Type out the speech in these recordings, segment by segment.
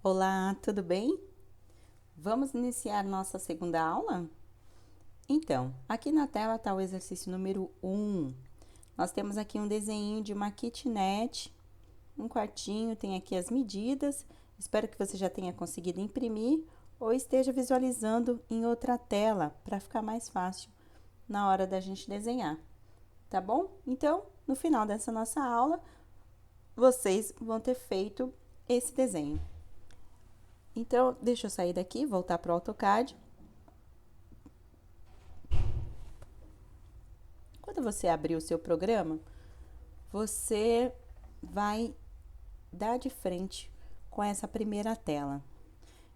Olá, tudo bem? Vamos iniciar nossa segunda aula? Então, aqui na tela está o exercício número 1. Nós temos aqui um desenho de uma kitnet, um quartinho, tem aqui as medidas. Espero que você já tenha conseguido imprimir ou esteja visualizando em outra tela para ficar mais fácil na hora da gente desenhar, tá bom? Então, no final dessa nossa aula, vocês vão ter feito esse desenho. Então, deixa eu sair daqui, voltar para o AutoCAD. Quando você abrir o seu programa, você vai dar de frente com essa primeira tela.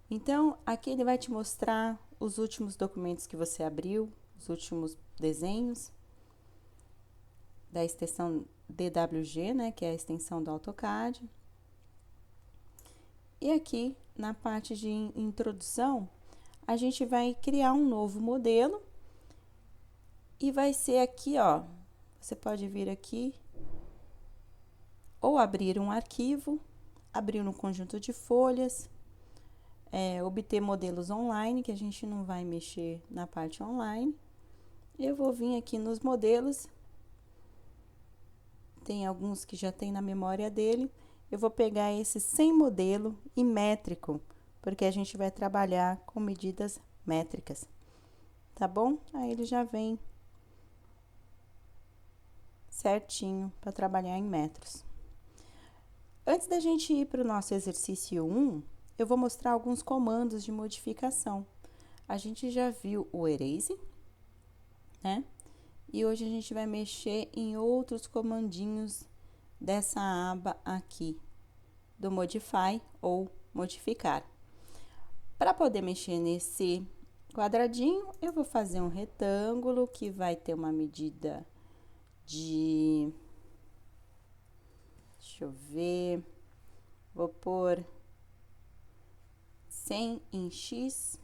Então, aqui ele vai te mostrar os últimos documentos que você abriu, os últimos desenhos da extensão DWG, né, que é a extensão do AutoCAD. E aqui, na parte de introdução, a gente vai criar um novo modelo e vai ser aqui, ó, você pode vir aqui ou abrir um arquivo, abrir um conjunto de folhas, obter modelos online, que a gente não vai mexer na parte online. Eu vou vir aqui nos modelos, tem alguns que já tem na memória dele. Eu vou pegar esse sem modelo e métrico, porque a gente vai trabalhar com medidas métricas, tá bom? Aí ele já vem certinho para trabalhar em metros. Antes da gente ir para o nosso exercício 1, eu vou mostrar alguns comandos de modificação. A gente já viu o Erase, né? E hoje a gente vai mexer em outros comandinhos dessa aba aqui, do Modify ou Modificar. Para poder mexer nesse quadradinho, eu vou fazer um retângulo que vai ter uma medida de... Deixa eu ver... Vou pôr 100 em X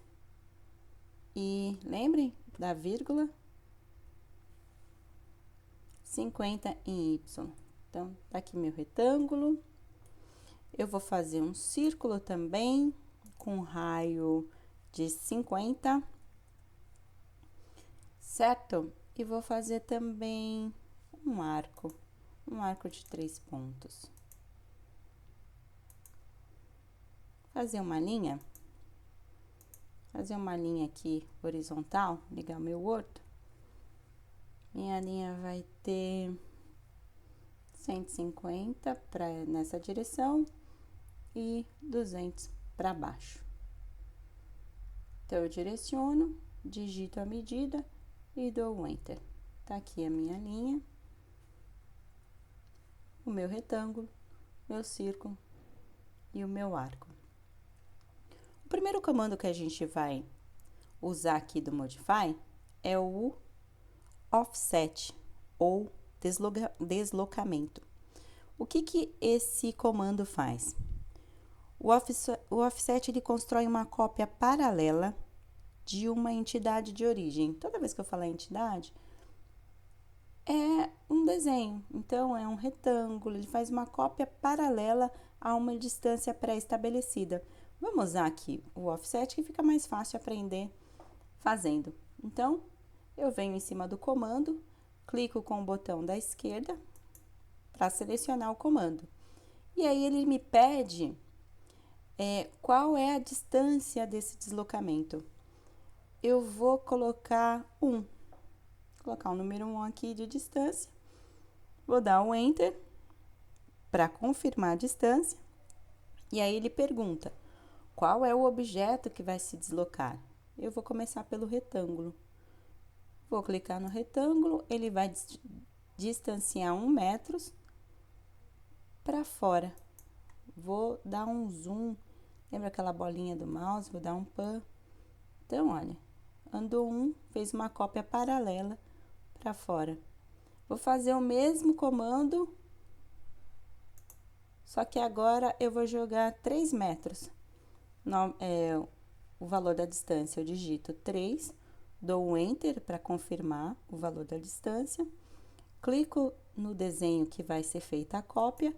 e lembrem da vírgula, 50 em Y. Então, tá aqui meu retângulo. Eu vou fazer um círculo também com raio de 50, certo? E vou fazer também um arco de 3 pontos. Fazer uma linha aqui horizontal, ligar o meu Word. Minha linha vai ter 150 nessa direção e 200 para baixo. Então, eu direciono, digito a medida e dou o Enter. Tá aqui a minha linha, o meu retângulo, meu círculo e o meu arco. O primeiro comando que a gente vai usar aqui do Modify é o Offset ou deslocamento. O que esse comando faz? O offset ele constrói uma cópia paralela de uma entidade de origem. Toda vez que eu falar entidade, é um desenho, então é um retângulo, ele faz uma cópia paralela a uma distância pré-estabelecida. Vamos usar aqui o offset que fica mais fácil aprender fazendo. Então, eu venho em cima do comando, clico com o botão da esquerda para selecionar o comando. E aí ele me pede qual é a distância desse deslocamento. Eu vou colocar 1. Colocar o número 1 aqui de distância. Vou dar um Enter para confirmar a distância. E aí ele pergunta, qual é o objeto que vai se deslocar? Eu vou começar pelo retângulo. Vou clicar no retângulo, ele vai distanciar 1 metro para fora. Vou dar um zoom, lembra aquela bolinha do mouse? Vou dar um pan. Então, olha, andou 1, fez uma cópia paralela para fora. Vou fazer o mesmo comando, só que agora eu vou jogar 3 metros. O valor da distância, eu digito 3, dou um Enter para confirmar o valor da distância, clico no desenho que vai ser feita a cópia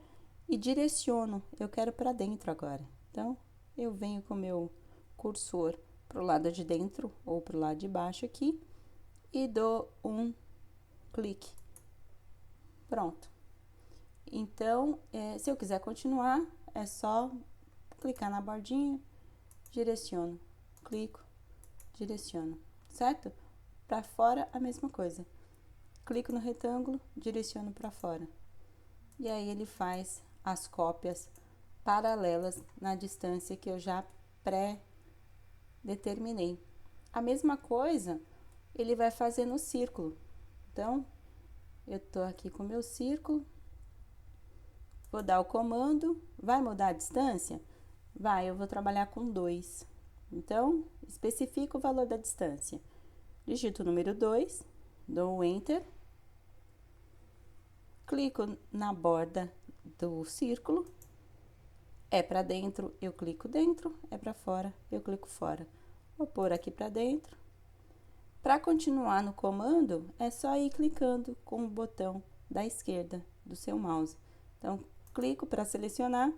e direciono, eu quero para dentro agora. Então, eu venho com o meu cursor pro lado de dentro ou pro lado de baixo aqui e dou um clique. Pronto. Então, se eu quiser continuar, é só clicar na bordinha, direciono, clico, direciono, certo? Para fora, a mesma coisa. Clico no retângulo, direciono para fora. E aí ele faz as cópias paralelas na distância que eu já pré-determinei. A mesma coisa ele vai fazer no círculo. Então, eu tô aqui com o meu círculo, vou dar o comando, vai mudar a distância? Vai, eu vou trabalhar com 2. Então, especifica o valor da distância. Digito o número 2, dou um Enter, clico na borda do círculo, é para dentro, eu clico dentro, é para fora, eu clico fora. Vou pôr aqui para dentro. Para continuar no comando, é só ir clicando com o botão da esquerda do seu mouse. Então, clico para selecionar,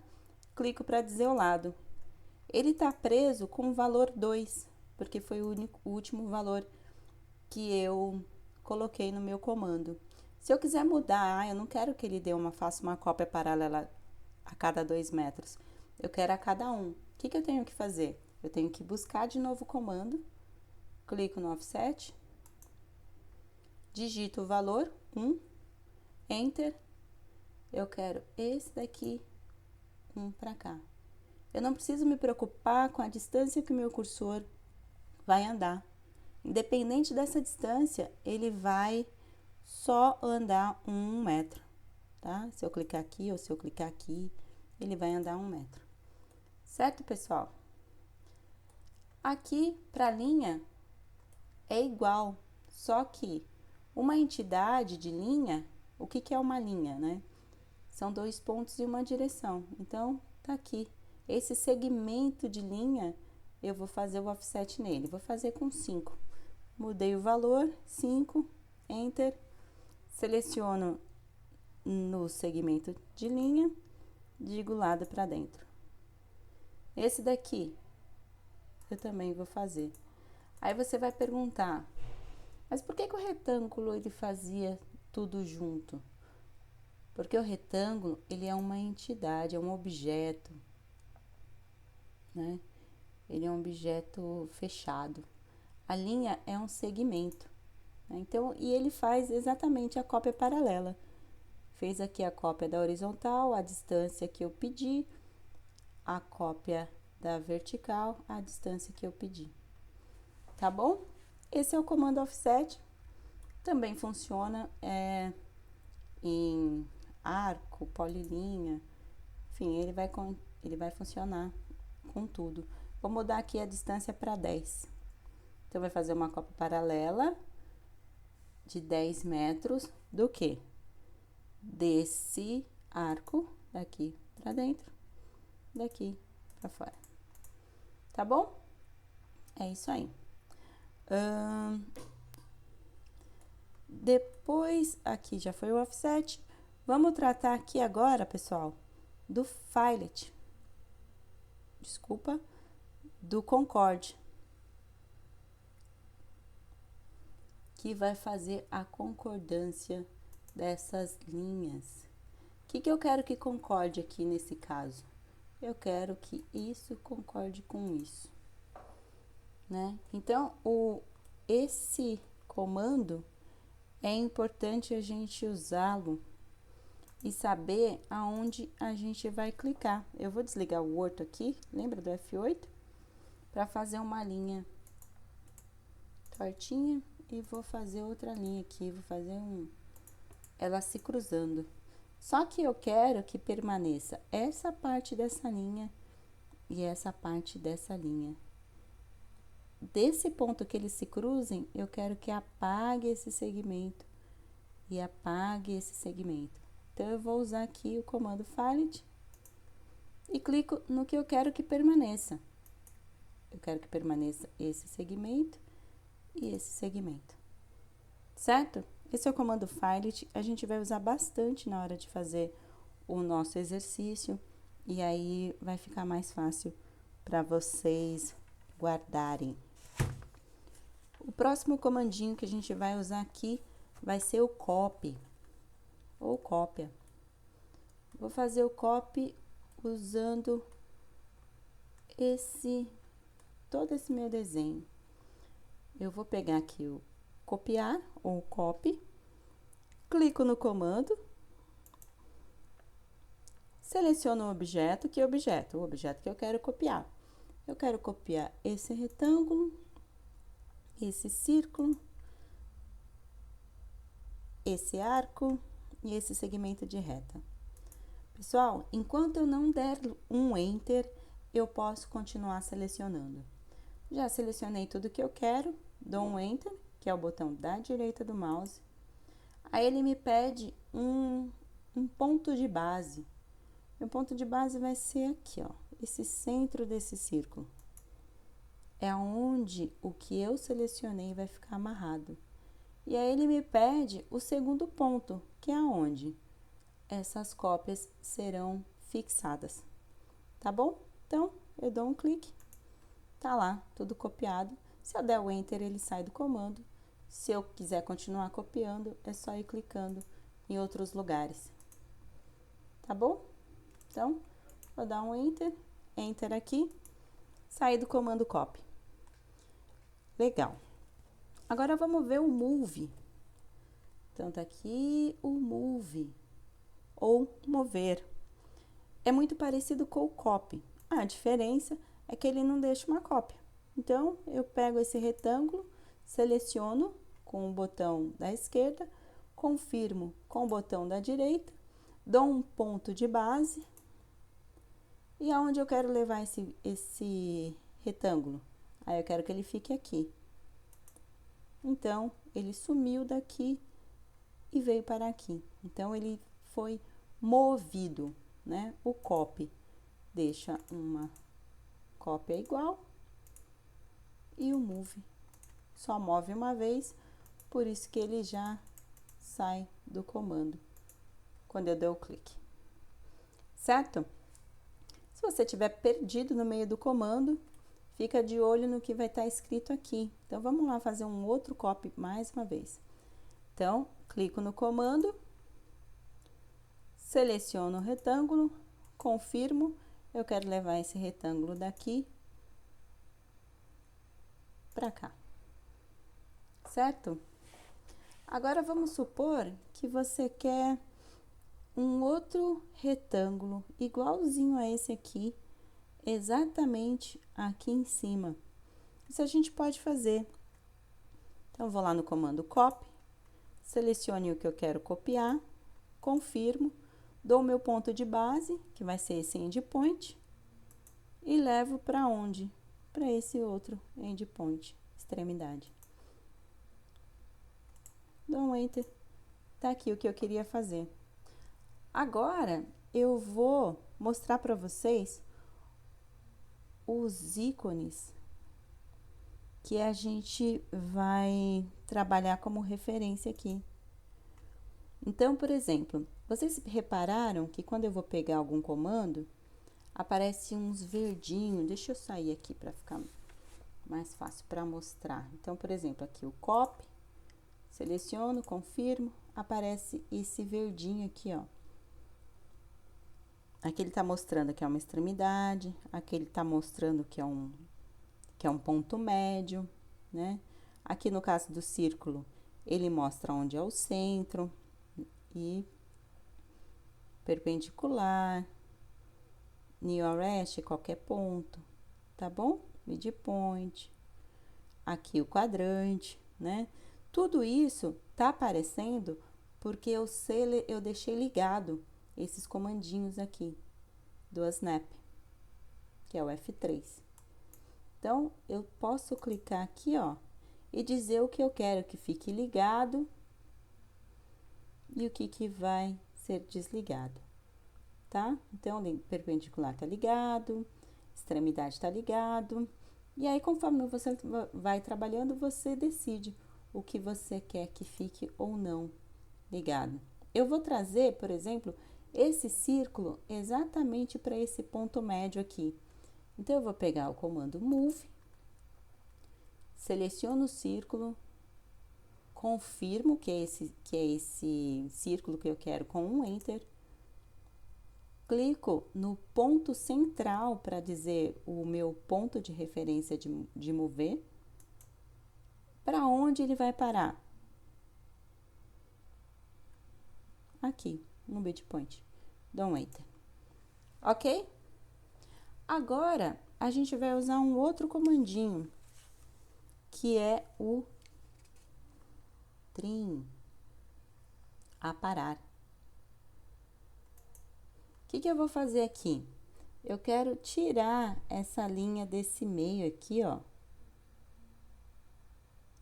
clico para dizer o lado. Ele está preso com o valor 2, porque foi o último valor que eu coloquei no meu comando. Se eu quiser mudar, eu não quero que ele faça uma cópia paralela a cada 2 metros. Eu quero a cada 1. O que eu tenho que fazer? Eu tenho que buscar de novo o comando, clico no offset, digito o valor 1, Enter. Eu quero esse daqui, 1 para cá. Eu não preciso me preocupar com a distância que o meu cursor vai andar. Independente dessa distância, ele vai só andar 1 metro, tá? Se eu clicar aqui ou se eu clicar aqui, ele vai andar 1 metro. Certo, pessoal? Aqui, para a linha, é igual, só que uma entidade de linha, o que é uma linha, né? São 2 pontos e uma direção. Então, tá aqui. Esse segmento de linha, eu vou fazer o offset nele. Vou fazer com 5. Mudei o valor, 5, Enter. Seleciono no segmento de linha, digo lado para dentro. Esse daqui, eu também vou fazer. Aí você vai perguntar, mas por que o retângulo ele fazia tudo junto? Porque o retângulo, ele é uma entidade, é um objeto, né? Ele é um objeto fechado. A linha é um segmento, né? Então, e ele faz exatamente a cópia paralela. Fez aqui a cópia da horizontal, a distância que eu pedi, a cópia da vertical, a distância que eu pedi. Tá bom? Esse é o comando offset. Também funciona em arco, polilinha, enfim, ele vai funcionar com tudo. Vou mudar aqui a distância para 10. Então, vai fazer uma cópia paralela de 10 metros do que? Desse arco, daqui para dentro, daqui para fora. Tá bom? É isso aí. Depois, aqui já foi o offset. Vamos tratar aqui agora, pessoal, do fillet. Desculpa, do concorde. Que vai fazer a concordância dessas linhas. O que eu quero que concorde aqui nesse caso? Eu quero que isso concorde com isso, né? Então, esse comando é importante a gente usá-lo e saber aonde a gente vai clicar. Eu vou desligar o Word aqui, lembra do F8? Para fazer uma linha tortinha e vou fazer outra linha aqui, vou fazer ela se cruzando. Só que eu quero que permaneça essa parte dessa linha e essa parte dessa linha. Desse ponto que eles se cruzem, eu quero que apague esse segmento e apague esse segmento. Então, eu vou usar aqui o comando fillet e clico no que eu quero que permaneça. Eu quero que permaneça esse segmento e esse segmento, certo? Esse é o comando fillet, a gente vai usar bastante na hora de fazer o nosso exercício e aí vai ficar mais fácil para vocês guardarem. O próximo comandinho que a gente vai usar aqui vai ser o copy, ou cópia. Vou fazer o copy usando todo esse meu desenho. Eu vou pegar aqui o copiar, ou copy, clico no comando, seleciono o objeto. Que objeto? O objeto que eu quero copiar. Eu quero copiar esse retângulo, esse círculo, esse arco e esse segmento de reta. Pessoal, enquanto eu não der um Enter, eu posso continuar selecionando. Já selecionei tudo que eu quero, dou um Enter, que é o botão da direita do mouse. Aí ele me pede um ponto de base. Meu ponto de base vai ser aqui, ó, esse centro desse círculo. É onde o que eu selecionei vai ficar amarrado. E aí ele me pede o segundo ponto, que é onde essas cópias serão fixadas. Tá bom? Então, eu dou um clique, tá lá, tudo copiado. Se eu der o Enter, ele sai do comando. Se eu quiser continuar copiando, é só ir clicando em outros lugares. Tá bom? Então, vou dar um Enter, Enter aqui, sair do comando Copy. Legal. Agora, vamos ver o Move. Então, tá aqui o Move, ou mover. É muito parecido com o Copy. A diferença é que ele não deixa uma cópia. Então, eu pego esse retângulo, seleciono com o botão da esquerda, confirmo com o botão da direita, dou um ponto de base. E aonde eu quero levar esse retângulo? Aí eu quero que ele fique aqui. Então, ele sumiu daqui e veio para aqui. Então, ele foi movido, né? O copy deixa uma cópia igual e o move só move uma vez, por isso que ele já sai do comando quando eu der o clique, certo? Se você tiver perdido no meio do comando, fica de olho no que vai estar escrito aqui. Então, vamos lá fazer um outro copy mais uma vez. Então, clico no comando, seleciono o retângulo, confirmo, eu quero levar esse retângulo daqui para cá, certo? Agora, vamos supor que você quer um outro retângulo igualzinho a esse aqui, exatamente aqui em cima. Isso a gente pode fazer. Então, vou lá no comando Copy, selecione o que eu quero copiar, confirmo, dou o meu ponto de base, que vai ser esse endpoint, e levo para onde? Para esse outro endpoint, extremidade. Dou um Enter, tá aqui o que eu queria fazer. Agora, eu vou mostrar para vocês os ícones que a gente vai trabalhar como referência aqui. Então, por exemplo, vocês repararam que quando eu vou pegar algum comando, aparece uns verdinhos. Deixa eu sair aqui para ficar mais fácil para mostrar. Então, por exemplo, aqui o copy, seleciono, confirmo, aparece esse verdinho aqui, ó. Aqui ele tá mostrando que é uma extremidade, aqui ele tá mostrando que é um ponto médio, né? Aqui no caso do círculo, ele mostra onde é o centro e perpendicular, nearest, qualquer ponto, tá bom? Midpoint, aqui o quadrante, né? Tudo isso tá aparecendo porque eu deixei ligado esses comandinhos aqui do Snap, que é o F3. Então, eu posso clicar aqui, ó, e dizer o que eu quero que fique ligado e o que vai ser desligado, tá? Então, perpendicular tá ligado, extremidade tá ligado, e aí, conforme você vai trabalhando, você decide o que você quer que fique ou não ligado. Eu vou trazer, por exemplo, esse círculo exatamente para esse ponto médio aqui. Então, eu vou pegar o comando Move, seleciono o círculo, confirmo que é esse círculo que eu quero com um Enter, clico no ponto central para dizer o meu ponto de referência de mover, para onde ele vai parar? Aqui, no midpoint. Dou um Enter. Ok? Agora, a gente vai usar um outro comandinho, que é o trim, aparar. O que eu vou fazer aqui? Eu quero tirar essa linha desse meio aqui, ó,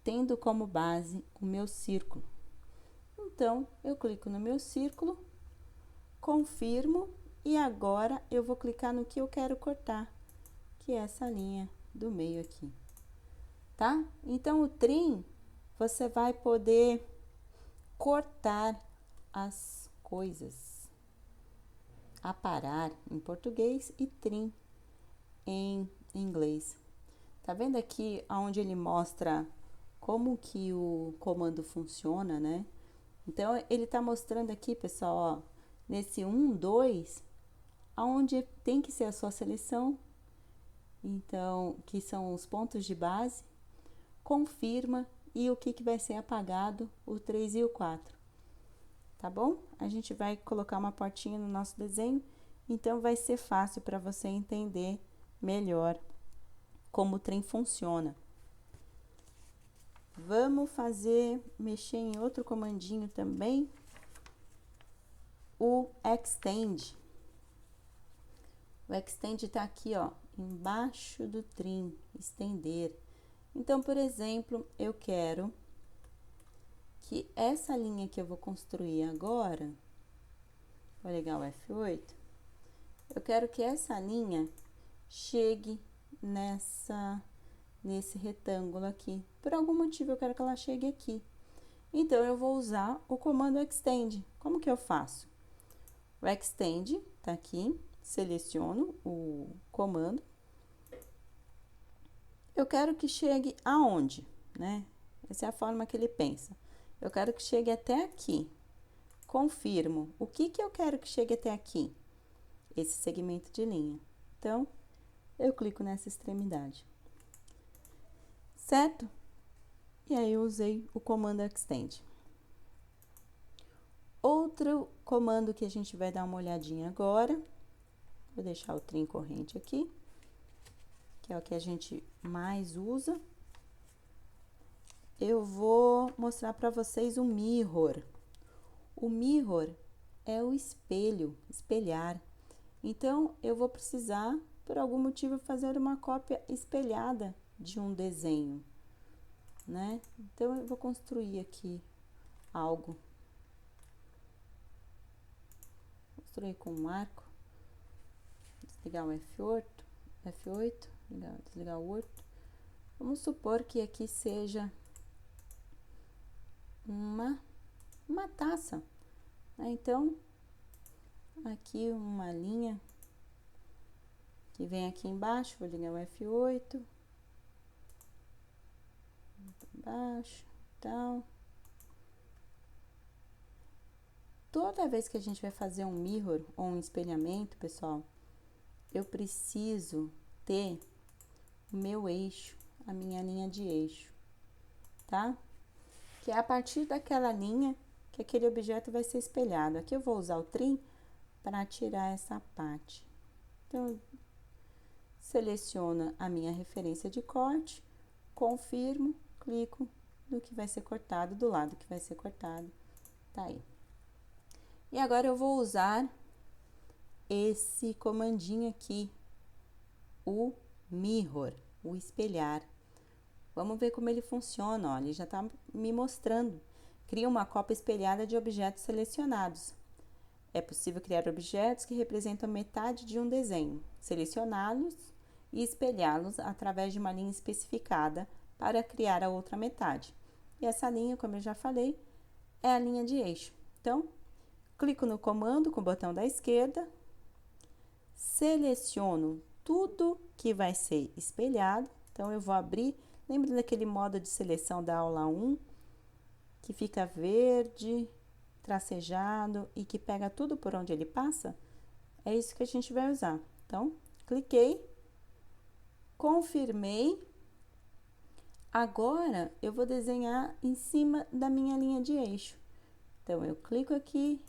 tendo como base o meu círculo. Então, eu clico no meu círculo, confirmo, e agora eu vou clicar no que eu quero cortar, que é essa linha do meio aqui, tá? Então, o trim, você vai poder cortar as coisas, aparar em português e trim em inglês. Tá vendo aqui onde ele mostra como que o comando funciona, né? Então, ele tá mostrando aqui, pessoal, ó, nesse 1, 2, aonde tem que ser a sua seleção, então, que são os pontos de base, confirma e o que vai ser apagado, o 3 e o 4, tá bom? A gente vai colocar uma portinha no nosso desenho, então vai ser fácil para você entender melhor como o trem funciona. Vamos mexer em outro comandinho também, o Extend. O Extend tá aqui, ó, embaixo do trim, estender. Então, por exemplo, eu quero que essa linha que eu vou construir agora, vou ligar o F8, eu quero que essa linha chegue nesse retângulo aqui. Por algum motivo, eu quero que ela chegue aqui. Então, eu vou usar o comando Extend. Como que eu faço? O Extend tá aqui, seleciono o comando. Eu quero que chegue aonde, né? Essa é a forma que ele pensa. Eu quero que chegue até aqui. Confirmo. O que eu quero que chegue até aqui? Esse segmento de linha. Então, eu clico nessa extremidade. Certo? E aí, eu usei o comando Extend. Outro comando que a gente vai dar uma olhadinha agora. Vou deixar o trim corrente aqui, que é o que a gente mais usa. Eu vou mostrar para vocês o mirror. O mirror é o espelho, espelhar. Então, eu vou precisar, por algum motivo, fazer uma cópia espelhada de um desenho, né? Então, eu vou construir aqui algo. Construir com um arco. Desligar o F8, desligar o 8. Vamos supor que aqui seja uma taça. Então, aqui uma linha que vem aqui embaixo, vou ligar o F8, embaixo, tal. Toda vez que a gente vai fazer um mirror ou um espelhamento, pessoal, eu preciso ter o meu eixo, a minha linha de eixo, tá? Que é a partir daquela linha que aquele objeto vai ser espelhado. Aqui eu vou usar o trim para tirar essa parte. Então, seleciono a minha referência de corte, confirmo, clico no que vai ser cortado, do lado que vai ser cortado, tá aí. E agora eu vou usar esse comandinho aqui, o mirror, o espelhar. Vamos ver como ele funciona, ó, ele já tá me mostrando. Cria uma cópia espelhada de objetos selecionados. É possível criar objetos que representam metade de um desenho, selecioná-los e espelhá-los através de uma linha especificada para criar a outra metade. E essa linha, como eu já falei, é a linha de eixo. Então, clico no comando com o botão da esquerda, seleciono tudo que vai ser espelhado. Então, eu vou abrir, lembra daquele modo de seleção da aula 1, que fica verde, tracejado e que pega tudo por onde ele passa? É isso que a gente vai usar. Então, cliquei, confirmei. Agora, eu vou desenhar em cima da minha linha de eixo. Então, eu clico aqui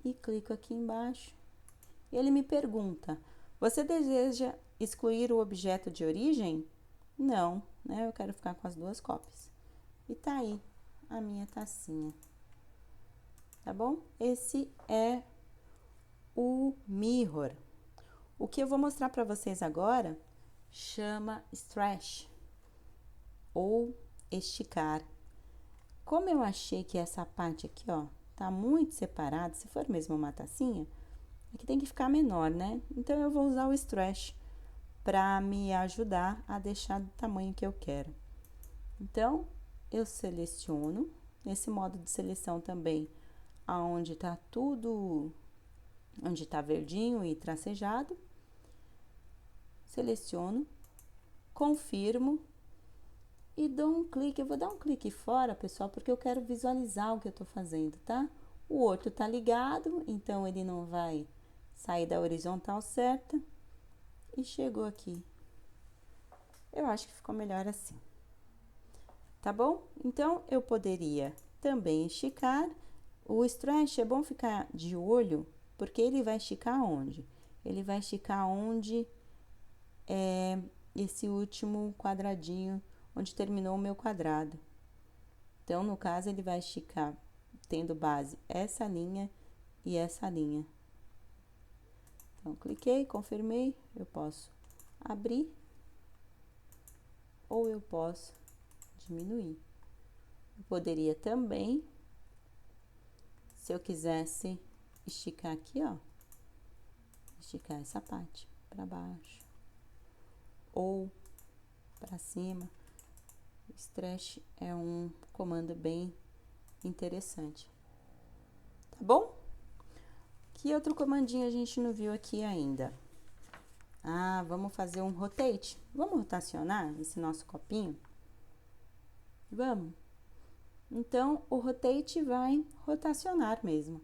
e clico aqui embaixo. E ele me pergunta, você deseja excluir o objeto de origem? Não, né? Eu quero ficar com as duas cópias. E tá aí a minha tacinha. Tá bom? Esse é o mirror. O que eu vou mostrar para vocês agora chama stretch ou esticar. Como eu achei que essa parte aqui, ó, tá muito separada, se for mesmo uma tacinha, aqui tem que ficar menor, né? Então, eu vou usar o stretch para me ajudar a deixar do tamanho que eu quero. Então, eu seleciono, nesse modo de seleção também, aonde tá tudo, onde tá verdinho e tracejado, seleciono, confirmo e dou um clique. Eu vou dar um clique fora, pessoal, porque eu quero visualizar o que eu tô fazendo, tá? O outro tá ligado, então ele não vai sair da horizontal certa. E chegou aqui. Eu acho que ficou melhor assim. Tá bom? Então, eu poderia também esticar. O stretch é bom ficar de olho, porque ele vai esticar onde? Ele vai esticar onde é esse último quadradinho, onde terminou o meu quadrado. Então, no caso, ele vai esticar tendo base essa linha e essa linha. Então, cliquei, confirmei, eu posso abrir ou eu posso diminuir. Eu poderia também, se eu quisesse, esticar aqui, ó, esticar essa parte para baixo ou para cima. O stretch é um comando bem interessante. Tá bom? Que outro comandinho a gente não viu aqui ainda? Ah, vamos fazer um rotate. Vamos rotacionar esse nosso copinho? Vamos. Então, o rotate vai rotacionar mesmo,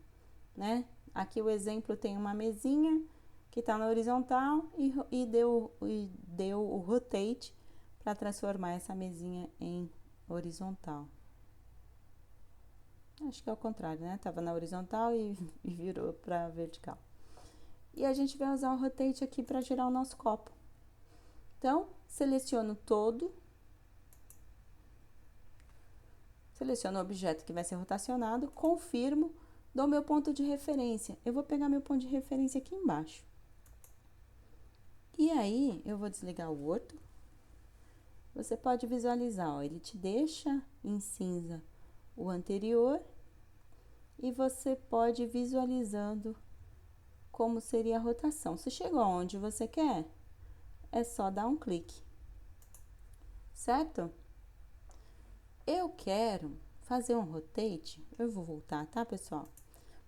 né? Aqui o exemplo tem uma mesinha que tá na horizontal e deu o rotate para transformar essa mesinha em horizontal. Acho que é o contrário, né? Tava na horizontal e virou para vertical. E a gente vai usar o rotate aqui para girar o nosso copo. Então, seleciono todo. Seleciono o objeto que vai ser rotacionado, confirmo, dou meu ponto de referência. Eu vou pegar meu ponto de referência aqui embaixo. E aí, eu vou desligar o Word. Você pode visualizar, ó, ele te deixa em cinza o anterior e você pode ir visualizando como seria a rotação. Se chegou onde você quer, é só dar um clique, certo? Eu quero fazer um rotate, eu vou voltar, tá, pessoal?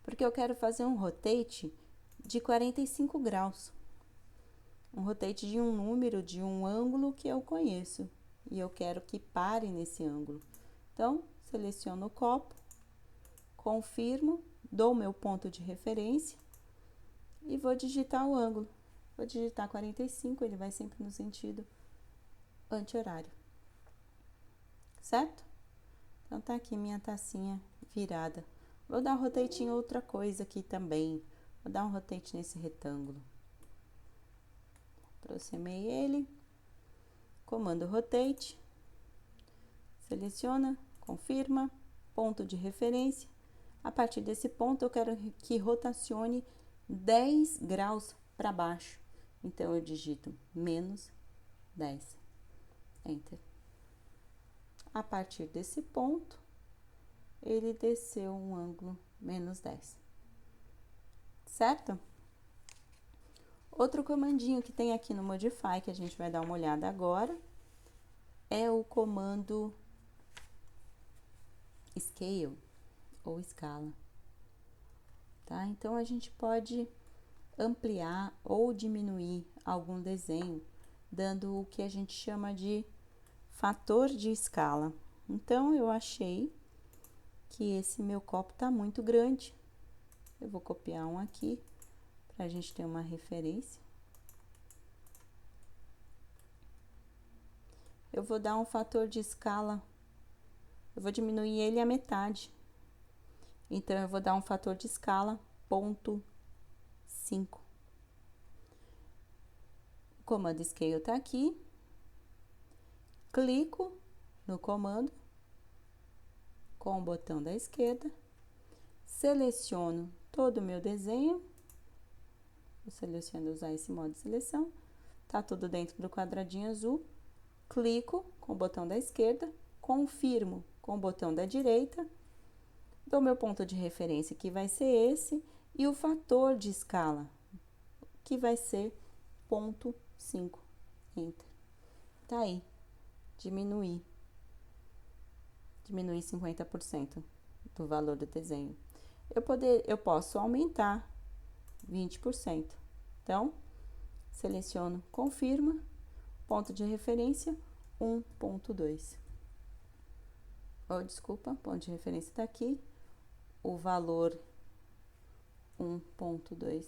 Porque eu quero fazer um rotate de 45 graus. Um rotate de um número, de um ângulo que eu conheço. E eu quero que pare nesse ângulo. Então, seleciono o copo, confirmo, dou meu ponto de referência e vou digitar o ângulo. Vou digitar 45, ele vai sempre no sentido anti-horário. Certo? Então, tá aqui minha tacinha virada. Vou dar um rotate em outra coisa aqui também. Vou dar um rotate nesse retângulo. Aproximei ele. Comando rotate. Seleciona, confirma, ponto de referência. A partir desse ponto, eu quero que rotacione 10 graus para baixo. Então, eu digito menos 10. Enter. A partir desse ponto, ele desceu um ângulo menos 10. Certo? Outro comandinho que tem aqui no Modify, que a gente vai dar uma olhada agora, é o comando Scale ou escala. Tá? Então, a gente pode ampliar ou diminuir algum desenho, dando o que a gente chama de fator de escala. Então, eu achei que esse meu copo tá muito grande. Eu vou copiar um aqui, para a gente ter uma referência. Eu vou dar um fator de escala, eu vou diminuir ele à metade. Então, eu vou dar um fator de escala 0,5. O comando Scale tá aqui. Clico no comando com o botão da esquerda. Seleciono todo o meu desenho. Eu seleciono usar esse modo de seleção. Tá tudo dentro do quadradinho azul. Clico com o botão da esquerda. Confirmo com o botão da direita. Dou meu ponto de referência, que vai ser esse, e o fator de escala, que vai ser 0,5. Enter. Tá aí. Diminuir 50% do valor do desenho. Eu posso aumentar 20%. Então, seleciono, confirma, ponto de referência 1,2. Oh, desculpa, ponto de referência tá aqui. O valor 1,2.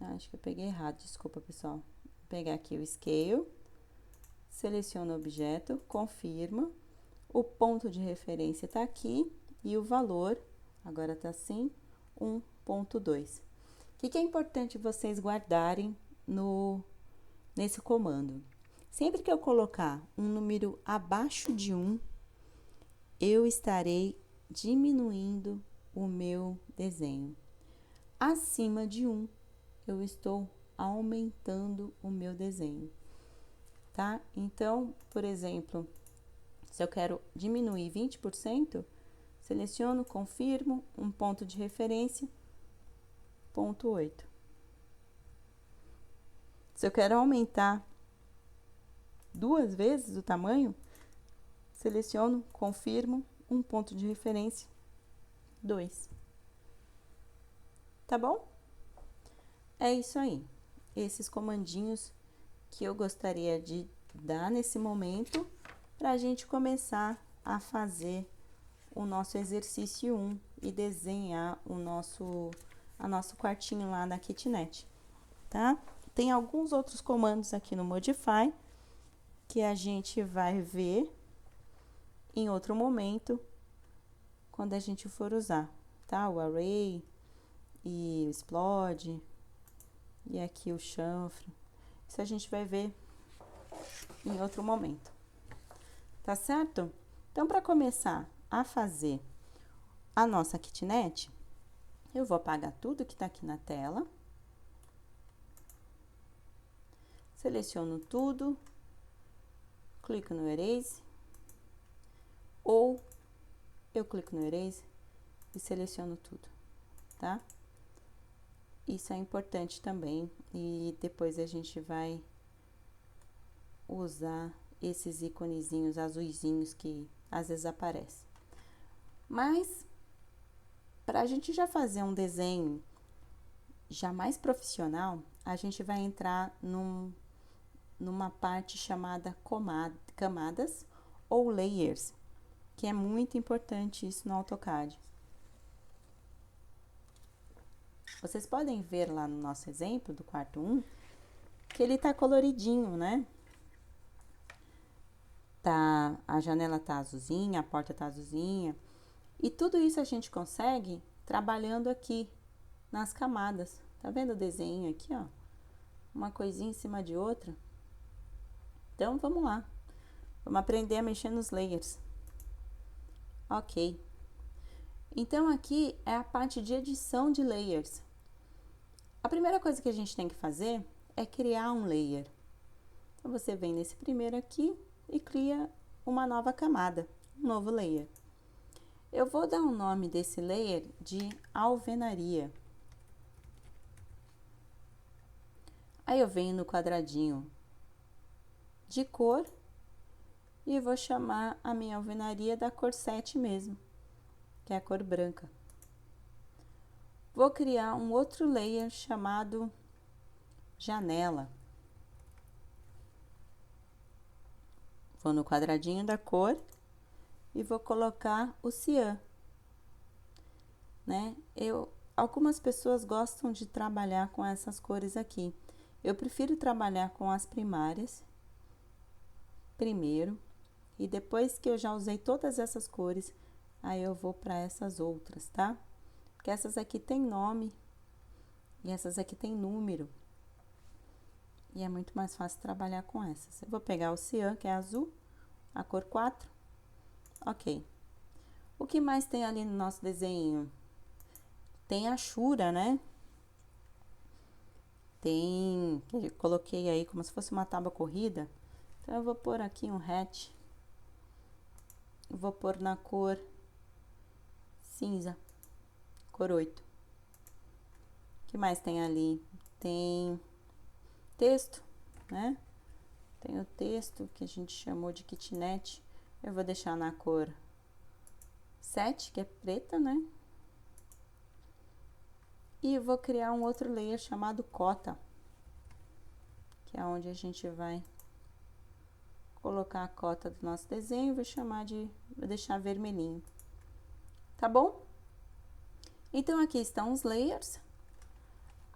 Acho que eu peguei errado, desculpa, pessoal. Vou pegar aqui o Scale, seleciono o objeto, confirma, o ponto de referência tá aqui e o valor, agora tá assim, 1,2. O que é importante vocês guardarem nesse comando? Sempre que eu colocar um número abaixo de 1, eu estarei diminuindo o meu desenho. Acima de 1, eu estou aumentando o meu desenho, tá? Então, por exemplo, se eu quero diminuir 20%, seleciono, confirmo, um ponto de referência, 0,8. Se eu quero aumentar 2 vezes o tamanho, seleciono, confirmo, um ponto de referência, 2. Tá bom? É isso aí. Esses comandinhos que eu gostaria de dar nesse momento para a gente começar a fazer o nosso exercício 1 e desenhar o nosso quartinho lá na kitnet, tá? Tem alguns outros comandos aqui no Modify que a gente vai ver em outro momento, quando a gente for usar, tá? O array e o explode e aqui o chanfre. Isso a gente vai ver em outro momento, tá certo? Então, para começar a fazer a nossa kitnet, eu vou apagar tudo que tá aqui na tela. Seleciono tudo, clico no Erase, ou eu clico no Erase e seleciono tudo, tá? Isso é importante também, e depois a gente vai usar esses iconezinhos azuizinhos que às vezes aparecem. Mas, para a gente já fazer um desenho já mais profissional, a gente vai entrar numa parte chamada camadas ou layers, que é muito importante isso no AutoCAD. Vocês podem ver lá no nosso exemplo do quarto 1, que ele tá coloridinho, né? A janela tá azulzinha, a porta tá azulzinha. E tudo isso a gente consegue trabalhando aqui nas camadas. Tá vendo o desenho aqui, ó? Uma coisinha em cima de outra. Então, vamos lá. Vamos aprender a mexer nos layers. Ok. Então, aqui é a parte de edição de layers. A primeira coisa que a gente tem que fazer é criar um layer. Então, você vem nesse primeiro aqui e cria uma nova camada, um novo layer. Eu vou dar o nome desse layer de alvenaria. Aí eu venho no quadradinho de cor e vou chamar a minha alvenaria da cor 7 mesmo, que é a cor branca. Vou criar um outro layer chamado janela. Vou no quadradinho da cor e vou colocar o cian, né? Algumas pessoas gostam de trabalhar com essas cores aqui. Eu prefiro trabalhar com as primárias primeiro e depois que eu já usei todas essas cores, aí eu vou para essas outras, tá? Porque essas aqui tem nome e essas aqui tem número. E é muito mais fácil trabalhar com essas. Eu vou pegar o cian, que é azul, a cor 4. Ok. O que mais tem ali no nosso desenho? Tem a Shura, né? Eu coloquei aí como se fosse uma tábua corrida. Então, eu vou pôr aqui um hatch. Vou pôr na cor cinza, cor 8. O que mais tem ali? Tem texto, né? Tem o texto que a gente chamou de kitnet. Eu vou deixar na cor 7, que é preta, né? E vou criar um outro layer chamado cota, que é onde a gente vai colocar a cota do nosso desenho. Vou deixar vermelhinho, tá bom? Então, aqui estão os layers.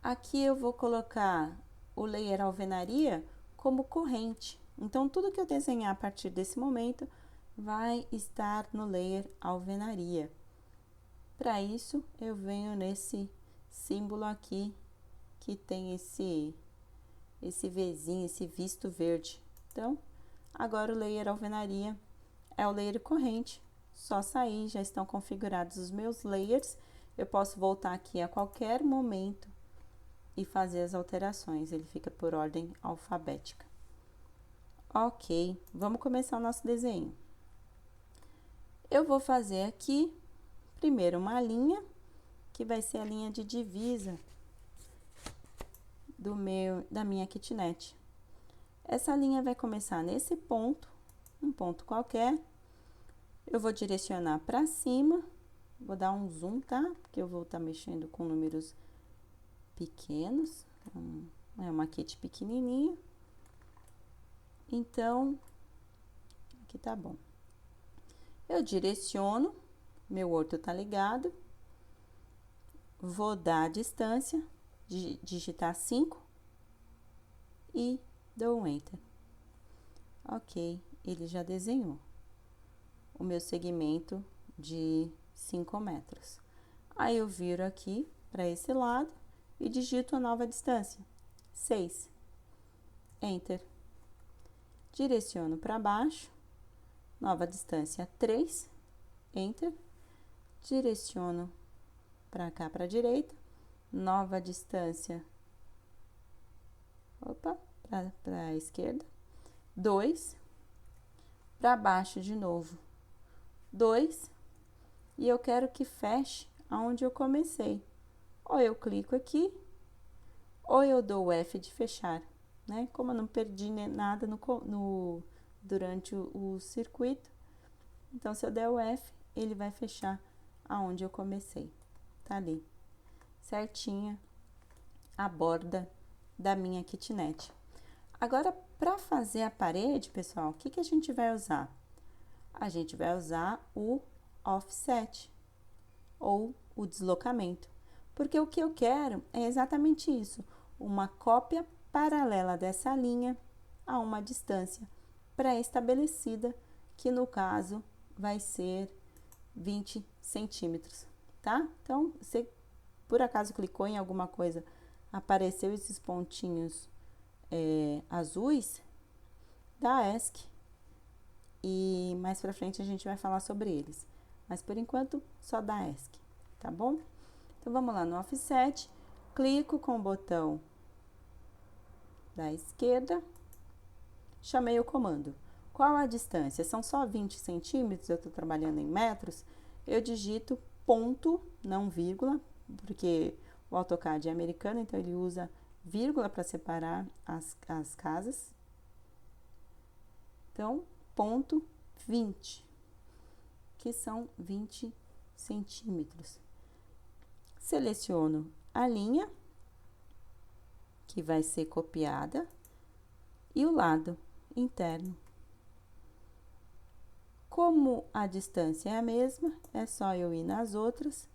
Aqui eu vou colocar o layer alvenaria como corrente. Então, tudo que eu desenhar a partir desse momento vai estar no layer alvenaria. Para isso, eu venho nesse símbolo aqui, que tem esse Vzinho, esse visto verde. Então, agora o layer alvenaria é o layer corrente. Só sair, já estão configurados os meus layers. Eu posso voltar aqui a qualquer momento e fazer as alterações. Ele fica por ordem alfabética. Ok, vamos começar o nosso desenho. Eu vou fazer aqui, primeiro, uma linha, que vai ser a linha de divisa da minha kitnet. Essa linha vai começar nesse ponto, um ponto qualquer. Eu vou direcionar para cima, vou dar um zoom, tá? Porque eu vou estar mexendo com números pequenos, é uma kit pequenininha. Então, aqui tá bom. Eu direciono, meu orto tá ligado, vou dar a distância, digitar 5 e dou um Enter. Ok, ele já desenhou o meu segmento de 5 metros. Aí eu viro aqui para esse lado e digito a nova distância, 6. Enter. Direciono para baixo, nova distância 3, Enter. Direciono para cá, para a direita, nova distância, para a esquerda, 2, para baixo de novo, 2, e eu quero que feche aonde eu comecei. Ou eu clico aqui, ou eu dou o F de fechar, né? Como eu não perdi nada durante o circuito, então se eu der o F, ele vai fechar aonde eu comecei. Tá ali, certinha a borda da minha kitnet. Agora, para fazer a parede, pessoal, o que a gente vai usar? A gente vai usar o offset ou o deslocamento, porque o que eu quero é exatamente isso, uma cópia paralela dessa linha a uma distância pré-estabelecida, que no caso vai ser 20 centímetros, tá? Então, você por acaso clicou em alguma coisa, apareceu esses pontinhos azuis, da ESC, e mais pra frente a gente vai falar sobre eles. Mas por enquanto, só da ESC, tá bom? Então, vamos lá no offset, clico com o botão da esquerda, chamei o comando. Qual a distância? São só 20 centímetros, eu estou trabalhando em metros, eu digito ponto, não vírgula, porque o AutoCAD é americano, então ele usa vírgula para separar as casas. Então, ponto 20, que são 20 centímetros. Seleciono a linha que vai ser copiada e o lado interno. Como a distância é a mesma, é só eu ir nas outras,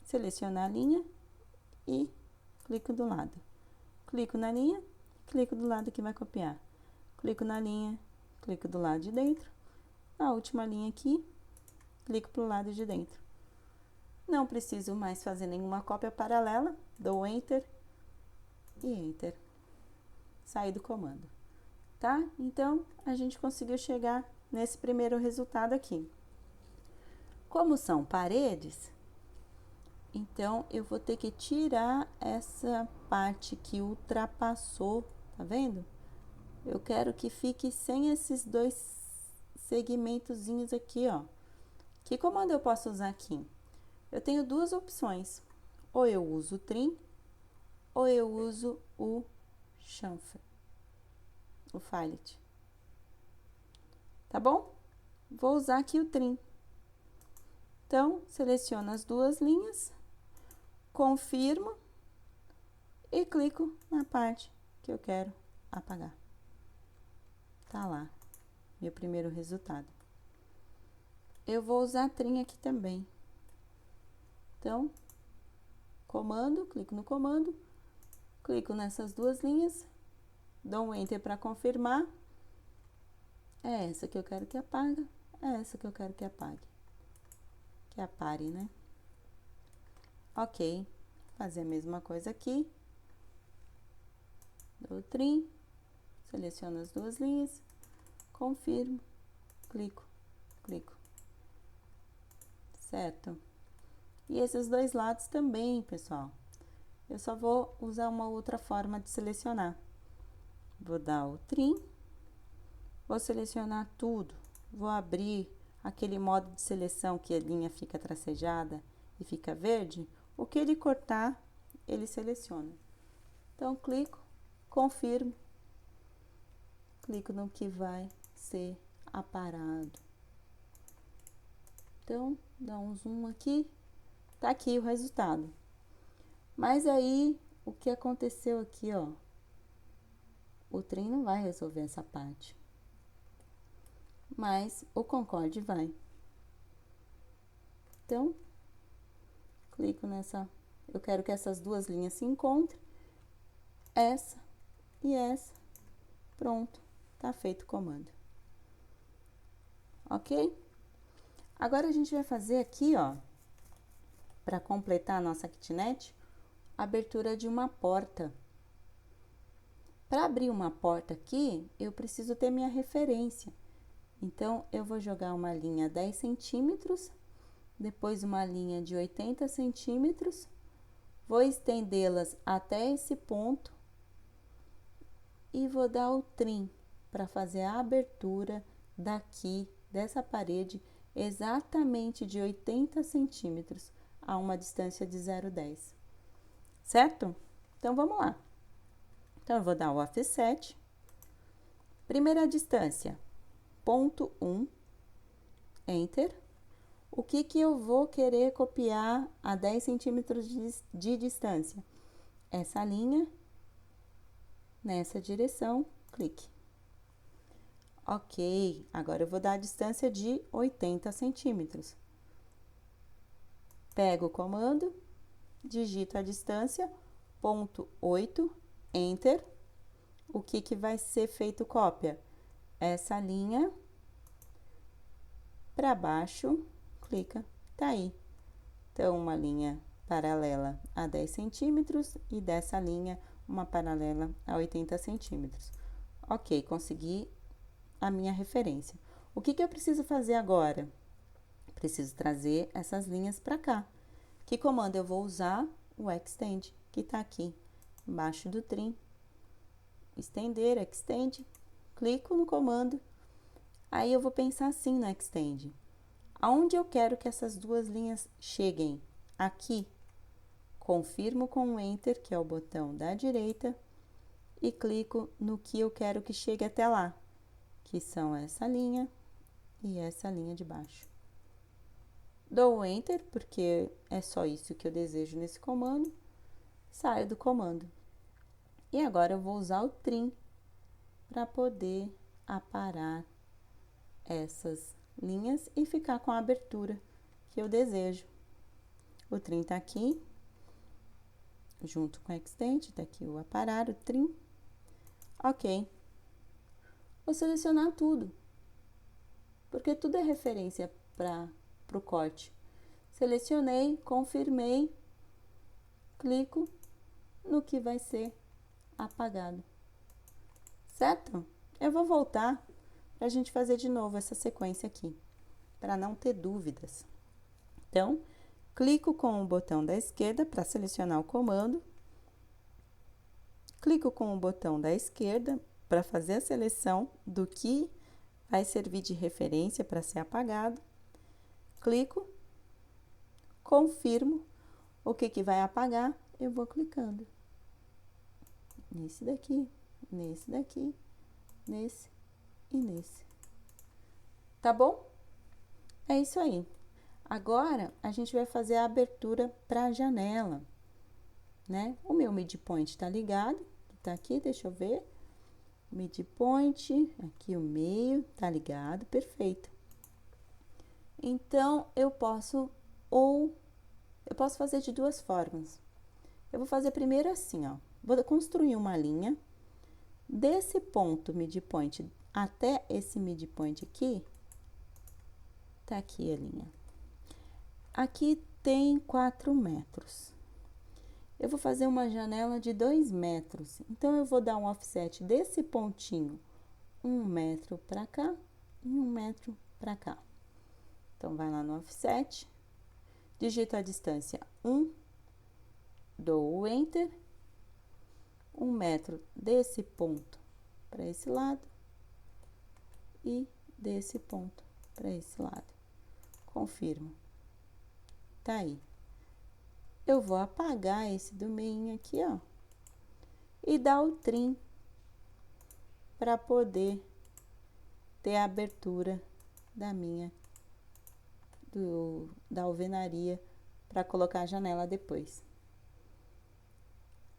selecionar a linha e clico do lado. Clico na linha, clico do lado que vai copiar. Clico na linha, clico do lado de dentro. Na última linha aqui, clico pro lado de dentro. Não preciso mais fazer nenhuma cópia paralela, dou Enter e Enter. Saí do comando, tá? Então, a gente conseguiu chegar nesse primeiro resultado aqui. Como são paredes, então eu vou ter que tirar essa parte que ultrapassou, tá vendo? Eu quero que fique sem esses dois segmentozinhos aqui, ó. Que comando eu posso usar aqui? Eu tenho duas opções. Ou eu uso o trim, ou eu uso o chamfer, o fillet. Tá bom? Vou usar aqui o trim. Então, seleciono as duas linhas, confirmo e clico na parte que eu quero apagar. Tá lá, meu primeiro resultado. Eu vou usar trim aqui também. Então, comando, clico no comando, clico nessas duas linhas, dou um Enter para confirmar. É essa que eu quero que apague, é essa que eu quero que apague. Que apare, né? Ok, fazer a mesma coisa aqui. Dou trim, seleciono as duas linhas, confirmo, clico, clico. Certo? E esses dois lados também, pessoal. Eu só vou usar uma outra forma de selecionar. Vou dar o trim, vou selecionar tudo, vou abrir aquele modo de seleção que a linha fica tracejada e fica verde. O que ele cortar, ele seleciona. Então, clico, confirmo, clico no que vai ser aparado. Então, dá um zoom aqui, tá aqui o resultado. Mas aí, o que aconteceu aqui, ó, o trim não vai resolver essa parte, mas o Concorde vai. Então, clico nessa, eu quero que essas duas linhas se encontrem, essa e essa, pronto, tá feito o comando. Ok? Agora, a gente vai fazer aqui, ó, para completar a nossa kitnet, a abertura de uma porta. Para abrir uma porta aqui, eu preciso ter minha referência. Então, eu vou jogar uma linha 10 centímetros, depois uma linha de 80 centímetros, vou estendê-las até esse ponto e vou dar o trim para fazer a abertura daqui, dessa parede, exatamente de 80 centímetros, a uma distância de 0,10, certo? Então, vamos lá. Então, eu vou dar o offset. Primeira distância, ponto 1, Enter. O que eu vou querer copiar a 10 centímetros de distância? Essa linha, nessa direção, clique. Ok, agora eu vou dar a distância de 80 centímetros. Pego o comando, digito a distância, ponto 8, Enter. O que vai ser feito cópia? Essa linha para baixo, clica, tá aí. Então, uma linha paralela a 10 centímetros e dessa linha uma paralela a 80 centímetros. Ok, consegui a minha referência. O que eu preciso fazer agora? Preciso trazer essas linhas para cá. Que comando eu vou usar? O Extend, que está aqui embaixo do trim. Estender, Extend, clico no comando. Aí eu vou pensar assim no Extend. Aonde eu quero que essas duas linhas cheguem? Aqui. Confirmo com o Enter, que é o botão da direita, e clico no que eu quero que chegue até lá, que são essa linha e essa linha de baixo. dou Enter, porque é só isso que eu desejo nesse comando, saio do comando. E agora eu vou usar o trim para poder aparar essas linhas e ficar com a abertura que eu desejo. O trim tá aqui, junto com o Extend, tá aqui o aparar, o trim. Ok. Vou selecionar tudo, porque tudo é referência para o corte. Selecionei, confirmei, clico no que vai ser apagado. Certo? Eu vou voltar para a gente fazer de novo essa sequência aqui, para não ter dúvidas. Então, clico com o botão da esquerda para selecionar o comando. Clico com o botão da esquerda para fazer a seleção do que vai servir de referência para ser apagado. Clico, confirmo o que vai apagar, eu vou clicando nesse daqui, nesse e nesse. Tá bom? É isso aí. Agora, a gente vai fazer a abertura para a janela, né? O meu midpoint tá ligado, tá aqui, deixa eu ver. Midpoint, aqui o meio, tá ligado, perfeito. Então, eu posso fazer de duas formas. Eu vou fazer primeiro assim, ó. Vou construir uma linha desse ponto midpoint até esse midpoint aqui. Tá aqui a linha. Aqui tem 4 metros. Eu vou fazer uma janela de 2 metros. Então, eu vou dar um offset desse pontinho 1 metro para cá e 1 metro para cá. Então, vai lá no offset, digito a distância 1, dou o Enter, 1 metro desse ponto para esse lado e desse ponto para esse lado. Confirmo. Tá aí. Eu vou apagar esse do meio aqui, ó, e dar o trim para poder ter a abertura da alvenaria para colocar a janela depois.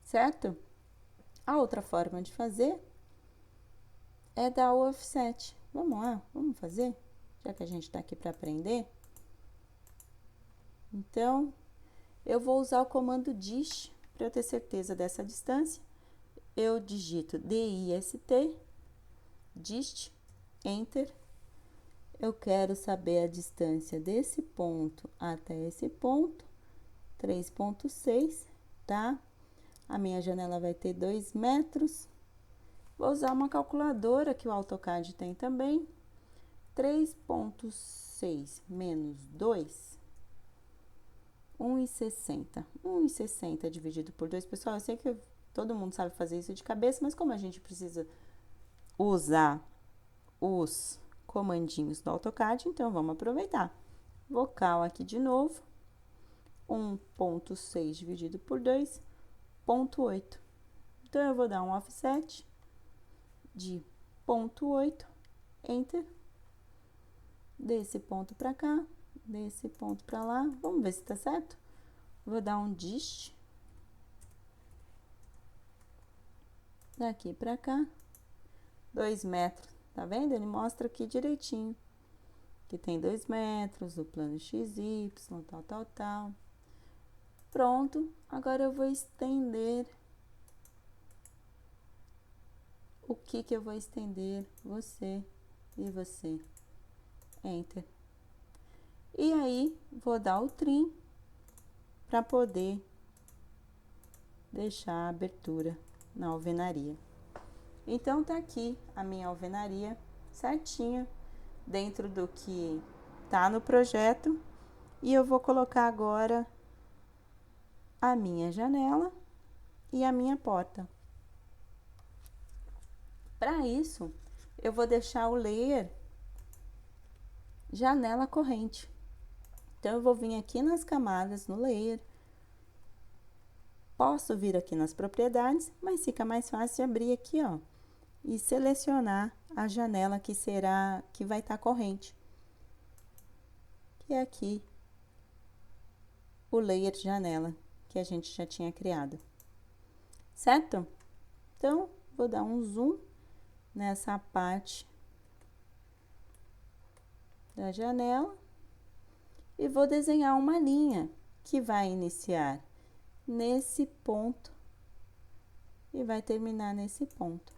Certo? A outra forma de fazer é dar o offset. Vamos lá, vamos fazer? Já que a gente tá aqui para aprender. Então, eu vou usar o comando dist para eu ter certeza dessa distância. Eu digito dist, dist, enter. Eu quero saber a distância desse ponto até esse ponto, 3,6, tá? A minha janela vai ter 2 metros. Vou usar uma calculadora que o AutoCAD tem também. 3,6 menos 2, 1,60. 1,60 dividido por 2. Pessoal, eu sei que todo mundo sabe fazer isso de cabeça, mas como a gente precisa usar os comandinhos do AutoCAD, então vamos aproveitar. Vocal aqui de novo. 1,6 dividido por 2, 0,8. Então, eu vou dar um offset de 0,8, Enter. Desse ponto para cá, desse ponto para lá. Vamos ver se tá certo? Vou dar um dist. Daqui para cá, 2 metros. Tá vendo? Ele mostra aqui direitinho. Que tem 2 metros, o plano XY, tal. Pronto. Agora eu vou estender. O que eu vou estender? Você e você. Enter. E aí, vou dar o trim para poder deixar a abertura na alvenaria. Então, tá aqui a minha alvenaria certinha, dentro do que tá no projeto. E eu vou colocar agora a minha janela e a minha porta. Para isso, eu vou deixar o layer janela corrente. Então, eu vou vir aqui nas camadas, no layer. Posso vir aqui nas propriedades, mas fica mais fácil de abrir aqui, ó, e selecionar a janela que vai estar corrente. Que é aqui o layer janela que a gente já tinha criado, certo? Então, vou dar um zoom nessa parte da janela e vou desenhar uma linha que vai iniciar nesse ponto e vai terminar nesse ponto.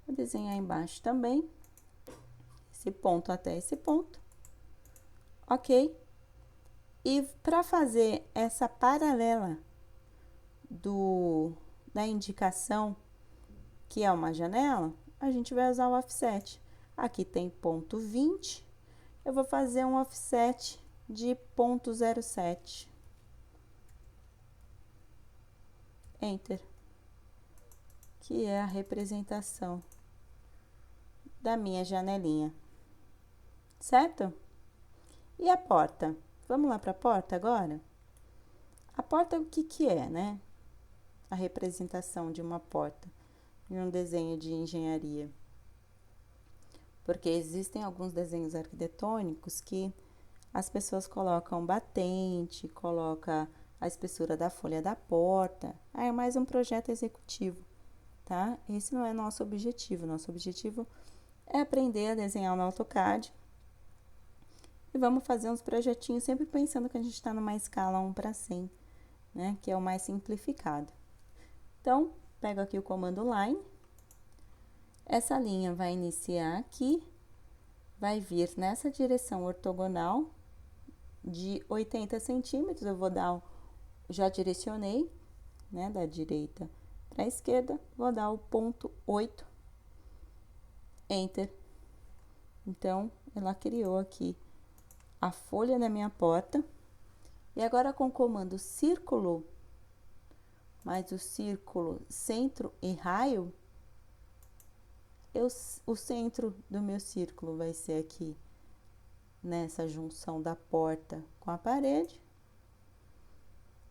Vou desenhar embaixo também, esse ponto até esse ponto, ok? E para fazer essa paralela da indicação, que é uma janela, a gente vai usar o offset. Aqui tem ponto 20, eu vou fazer um offset de 0,07. Enter, que é a representação da minha janelinha, certo? E a porta? Vamos lá para a porta agora? A porta, o que que é, né? A representação de uma porta em um desenho de engenharia. Porque existem alguns desenhos arquitetônicos que as pessoas colocam batente, coloca a espessura da folha da porta. Ah, é mais um projeto executivo, tá? Esse não é nosso objetivo. Nosso objetivo é aprender a desenhar no AutoCAD. E vamos fazer uns projetinhos sempre pensando que a gente está numa escala 1/100, né? Que é o mais simplificado. Então, pego aqui o comando line. Essa linha vai iniciar aqui, vai vir nessa direção ortogonal de 80 centímetros. Eu vou dar, já direcionei, né? Da direita para a esquerda, vou dar o ponto 8, enter. Então, ela criou aqui a folha da minha porta. E agora com o comando círculo, mais o círculo, centro e raio, o centro do meu círculo vai ser aqui, nessa junção da porta com a parede.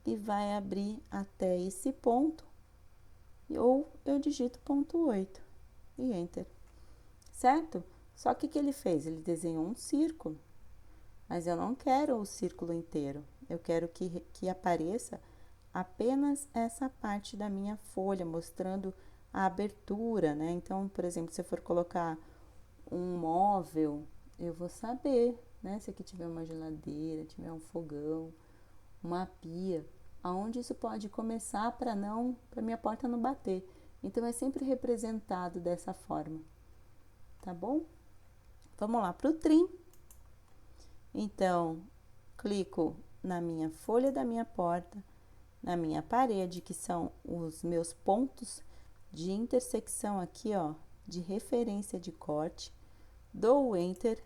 E vai abrir até esse ponto, ou eu digito ponto 8 e enter, certo? Só que o que ele fez? Ele desenhou um círculo, mas eu não quero o círculo inteiro. Eu quero que apareça apenas essa parte da minha folha, mostrando a abertura, né? Então, por exemplo, se eu for colocar um móvel, eu vou saber, né? Se aqui tiver uma geladeira, tiver um fogão, uma pia, aonde isso pode começar para minha porta não bater. Então, é sempre representado dessa forma, tá bom? Vamos lá para o trim. Então, clico na minha folha da minha porta, na minha parede, que são os meus pontos de intersecção aqui, ó, de referência de corte, dou o enter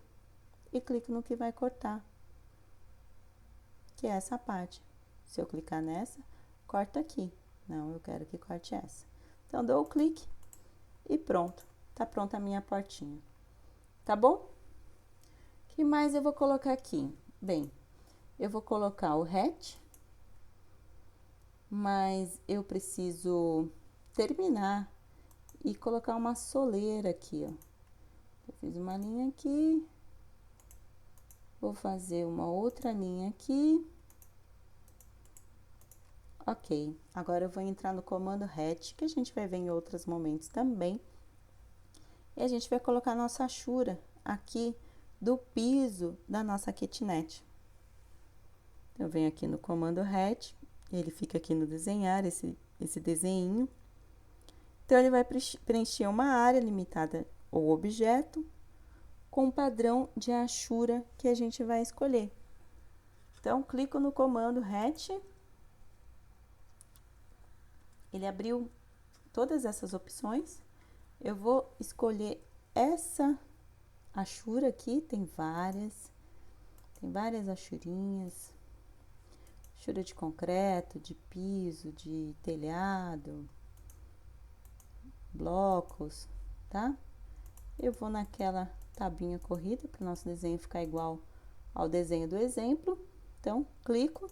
e clico no que vai cortar, que é essa parte. Se eu clicar nessa, corta aqui. Não, eu quero que corte essa. Então, dou o clique e pronto. Tá pronta a minha portinha. Tá bom? O que mais eu vou colocar aqui? Bem, eu vou colocar o hatch, mas eu preciso terminar e colocar uma soleira aqui, ó. Eu fiz uma linha aqui, vou fazer uma outra linha aqui. Ok, agora eu vou entrar no comando hatch, que a gente vai ver em outros momentos também. E a gente vai colocar a nossa achura aqui do piso da nossa kitnet. Eu venho aqui no comando hatch, ele fica aqui no desenhar, esse desenho. Então, ele vai preencher uma área limitada ou objeto com o padrão de achura que a gente vai escolher. Então, clico no comando hatch. Ele abriu todas essas opções. Eu vou escolher essa achura aqui, tem várias achurinhas. Achura de concreto, de piso, de telhado, blocos, tá? Eu vou naquela tabinha corrida para o nosso desenho ficar igual ao desenho do exemplo. Então, clico.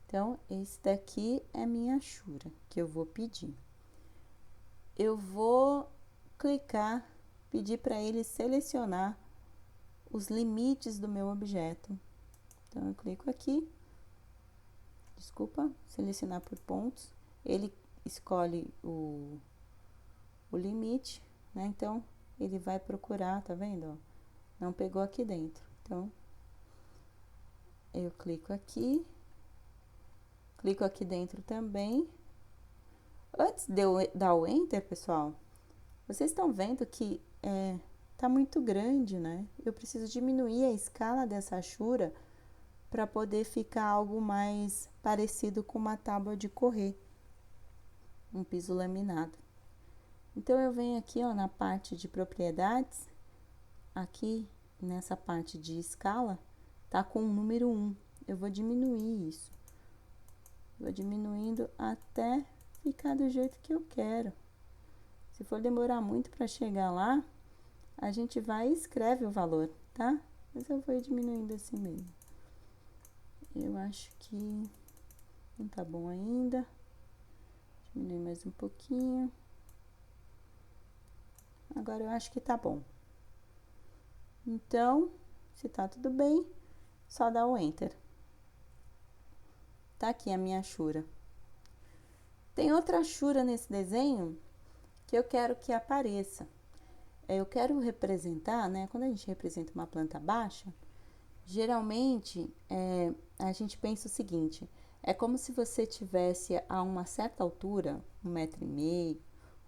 Então, esse daqui é minha achura que eu vou pedir. Eu vou clicar, pedir para ele selecionar os limites do meu objeto. Então, eu clico aqui, desculpa, selecionar por pontos, ele escolhe o limite, né? Então, ele vai procurar, tá vendo? Ó, não pegou aqui dentro. Então, eu clico aqui dentro também. Antes de eu dar o Enter, pessoal, vocês estão vendo que tá muito grande, né? Eu preciso diminuir a escala dessa achura para poder ficar algo mais parecido com uma tábua de correr, um piso laminado. Então, eu venho aqui, ó, na parte de propriedades, aqui nessa parte de escala, tá com o número 1. Eu vou diminuir isso. Vou diminuindo até ficar do jeito que eu quero. Se for demorar muito para chegar lá, a gente vai e escreve o valor, tá? Mas eu vou diminuindo assim mesmo. Eu acho que não tá bom ainda. Diminui mais um pouquinho. Agora eu acho que tá bom. Então, se tá tudo bem, só dá o Enter. Tá aqui a minha achura. Tem outra achura nesse desenho que eu quero que apareça. Eu quero representar, né? Quando a gente representa uma planta baixa, geralmente a gente pensa o seguinte: é como se você tivesse a uma certa altura, 1,5 m,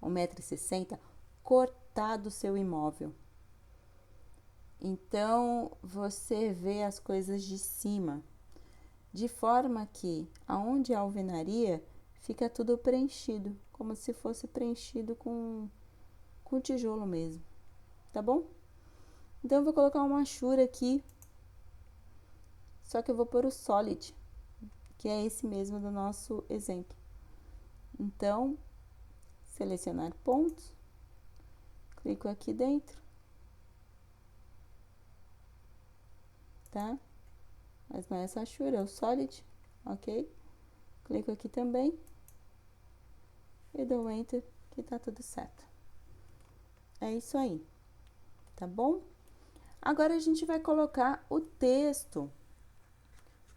1,60 m, cortado o seu imóvel. Então, você vê as coisas de cima, de forma que aonde a alvenaria fica tudo preenchido, como se fosse preenchido com tijolo mesmo, tá bom? Então, eu vou colocar uma achura aqui, só que eu vou pôr o Solid, que é esse mesmo do nosso exemplo. Então, selecionar pontos, clico aqui dentro, tá? Mas não é essa achura, é o Solid, ok? Clico aqui também e dou Enter, que tá tudo certo. É isso aí, tá bom? Agora a gente vai colocar o texto,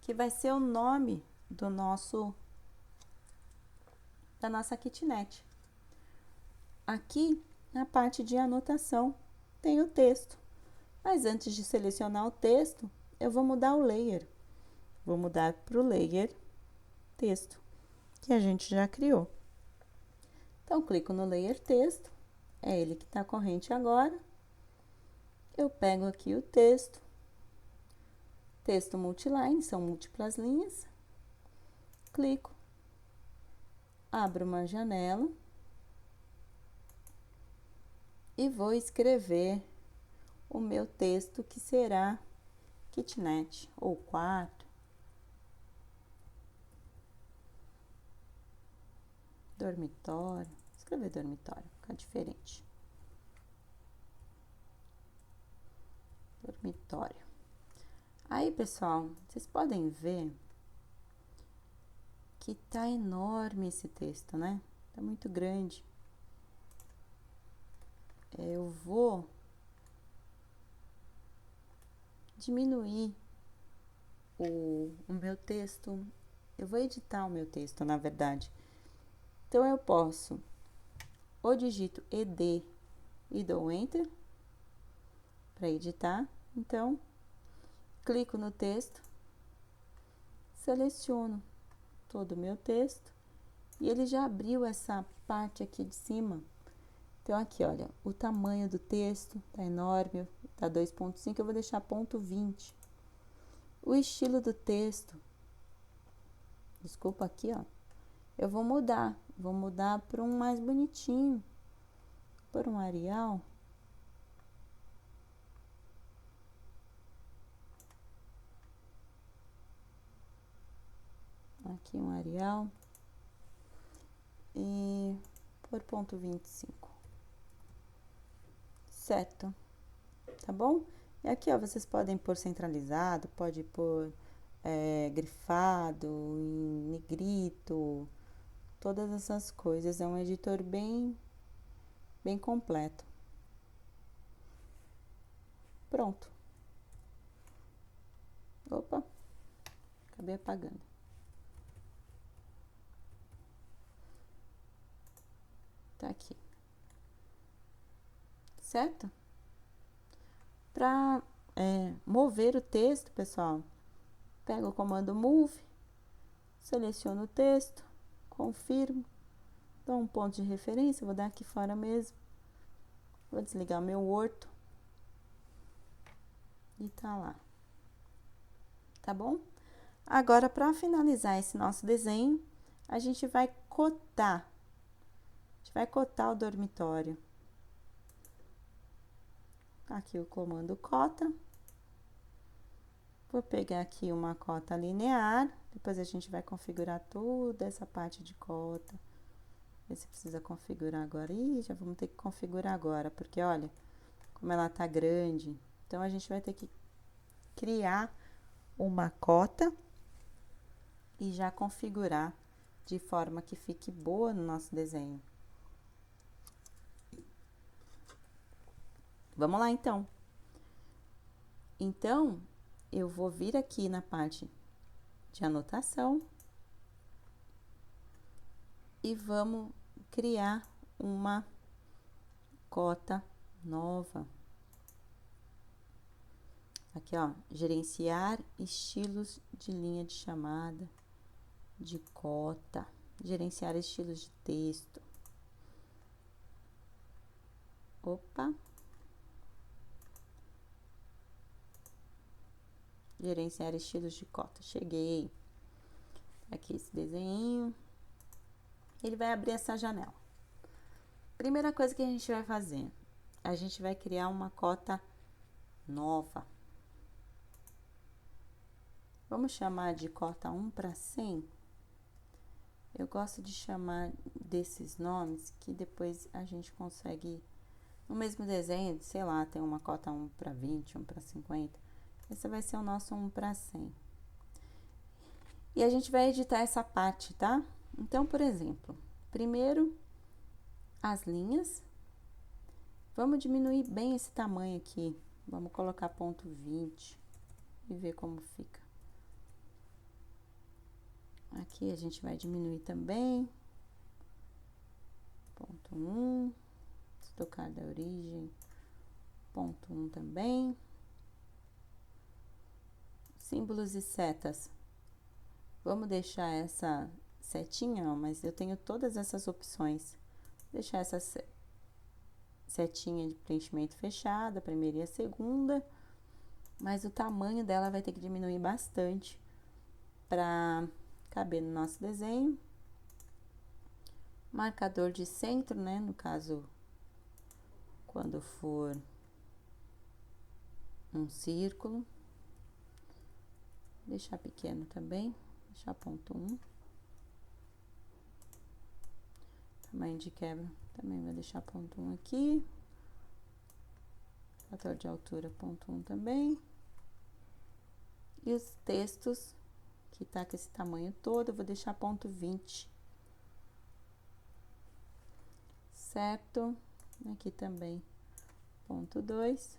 que vai ser o nome da nossa kitnet. Aqui, na parte de anotação, tem o texto. Mas antes de selecionar o texto, eu vou mudar o layer. Vou mudar para o layer texto, que a gente já criou. Então, clico no layer texto, é ele que está corrente agora. Eu pego aqui o texto multiline, são múltiplas linhas. Clico, abro uma janela e vou escrever o meu texto, que será kitnet ou quarto. Dormitório, escrever dormitório, fica diferente. Dormitório. Aí, pessoal, vocês podem ver que tá enorme esse texto, né? Tá muito grande. Eu vou diminuir o meu texto. Eu vou editar o meu texto, na verdade. Então, eu posso, ou digito ED e dou Enter para editar. Então, clico no texto, seleciono todo o meu texto e ele já abriu essa parte aqui de cima. Então, aqui, olha, o tamanho do texto tá enorme, tá 2,5, eu vou deixar ponto 20. O estilo do texto, desculpa aqui, ó, eu vou mudar para um mais bonitinho, por um Arial. Aqui um Arial e por ponto 25. Certo, tá bom? E aqui, ó, vocês podem pôr centralizado, pode pôr grifado, em negrito, todas essas coisas. É um editor bem completo. Pronto. Opa, acabei apagando. Tá aqui. Certo? Para mover o texto, pessoal, pega o comando Move, seleciono o texto, confirmo, dou um ponto de referência, vou dar aqui fora mesmo. Vou desligar meu Word. E tá lá. Tá bom? Agora, para finalizar esse nosso desenho, a gente vai cotar. A gente vai cotar o dormitório. Aqui o comando cota. Vou pegar aqui uma cota linear. Depois a gente vai configurar toda essa parte de cota. Ver se precisa configurar agora. Ih, já vamos ter que configurar agora, porque olha como ela tá grande. Então, a gente vai ter que criar uma cota e já configurar de forma que fique boa no nosso desenho. Vamos lá, então. Então, eu vou vir aqui na parte de anotação e vamos criar uma cota nova. Aqui, ó, gerenciar estilos de linha de chamada, de cota, gerenciar estilos de texto. Opa! Gerenciar estilos de cota. Cheguei. Aqui esse desenho. Ele vai abrir essa janela. Primeira coisa que a gente vai fazer, a gente vai criar uma cota nova. Vamos chamar de cota 1 para 100? Eu gosto de chamar desses nomes que depois a gente consegue, no mesmo desenho, sei lá, tem uma cota 1 para 20, 1 para 50. Esse vai ser o nosso 1 para 100. E a gente vai editar essa parte, tá? Então, por exemplo, primeiro as linhas. Vamos diminuir bem esse tamanho aqui. Vamos colocar ponto 20 e ver como fica. Aqui a gente vai diminuir também. Ponto 1. Estocar da origem. Ponto 1 também. Símbolos e setas. Vamos deixar essa setinha, ó, mas eu tenho todas essas opções. Deixar essa setinha de preenchimento fechada, a primeira e a segunda. Mas o tamanho dela vai ter que diminuir bastante para caber no nosso desenho. Marcador de centro, né? No caso, quando for um círculo. Deixar pequeno também. Deixar ponto 1. Tamanho de quebra também vou deixar ponto 1 aqui. Fator de altura ponto 1 também. E os textos, que tá com esse tamanho todo, eu vou deixar ponto 20. Certo? Aqui também ponto 2.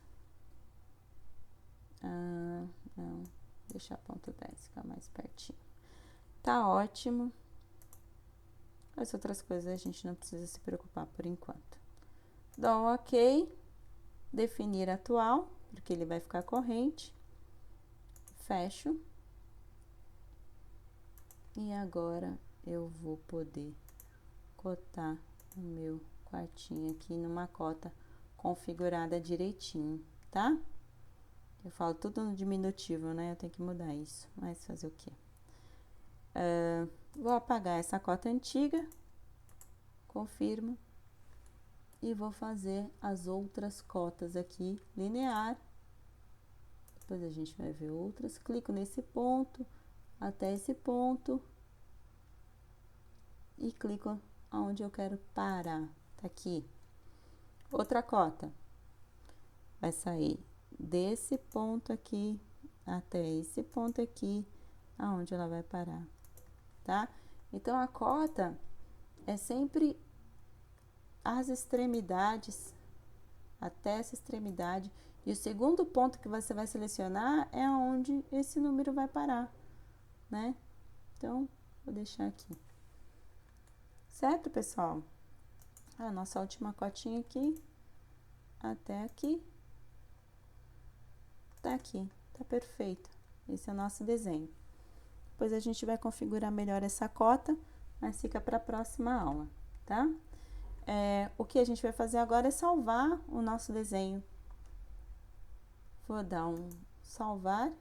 Não, deixar ponto 10, ficar mais pertinho. Tá ótimo. As outras coisas a gente não precisa se preocupar por enquanto. Dou um OK. Definir atual, porque ele vai ficar corrente. Fecho. E agora eu vou poder cotar o meu quartinho aqui numa cota configurada direitinho, tá? Eu falo tudo no diminutivo, né? Eu tenho que mudar isso, mas fazer o quê? Vou apagar essa cota antiga, confirmo, e vou fazer as outras cotas aqui, linear. Depois a gente vai ver outras. Clico nesse ponto, até esse ponto, e clico onde eu quero parar. Tá aqui. Outra cota. Vai sair desse ponto aqui até esse ponto aqui, aonde ela vai parar, tá? Então, a cota é sempre as extremidades, até essa extremidade. E o segundo ponto que você vai selecionar é onde esse número vai parar. né? Então, vou deixar aqui. Certo, pessoal? A nossa última cotinha aqui, até aqui. Tá aqui, tá perfeito. Esse é o nosso desenho. Depois a gente vai configurar melhor essa cota, mas fica para a próxima aula, tá? O que a gente vai fazer agora é salvar o nosso desenho. Vou dar um salvar.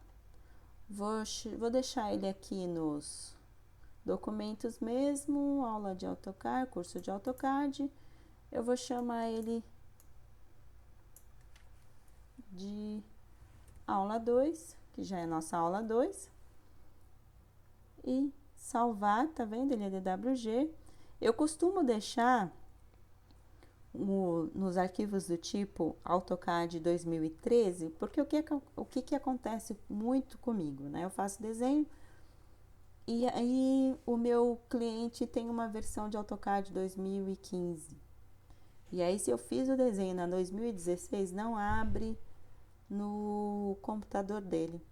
Vou deixar ele aqui nos documentos mesmo, aula de AutoCAD, curso de AutoCAD. Eu vou chamar ele de aula 2, que já é nossa aula 2. E salvar, tá vendo? Ele é DWG. Eu costumo deixar nos arquivos do tipo AutoCAD 2013, porque o que acontece muito comigo, né? Eu faço desenho e aí o meu cliente tem uma versão de AutoCAD 2015. E aí, se eu fiz o desenho na 2016, não abre no computador dele.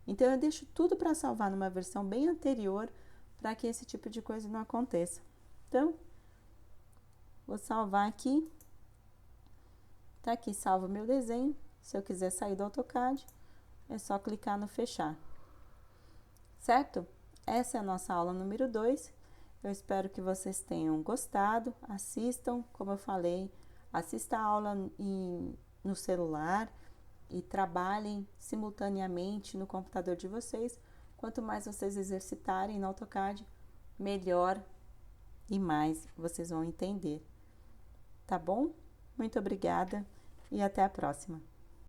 Então, eu deixo tudo para salvar numa versão bem anterior, para que esse tipo de coisa não aconteça. Então, vou salvar aqui. Tá aqui, salvo meu desenho. Se eu quiser sair do AutoCAD, é só clicar no fechar. Certo? Essa é a nossa aula número 2. Eu espero que vocês tenham gostado. Assistam, como eu falei, assista a aula no celular e trabalhem simultaneamente no computador de vocês. Quanto mais vocês exercitarem no AutoCAD, melhor e mais vocês vão entender. Tá bom? Muito obrigada e até a próxima.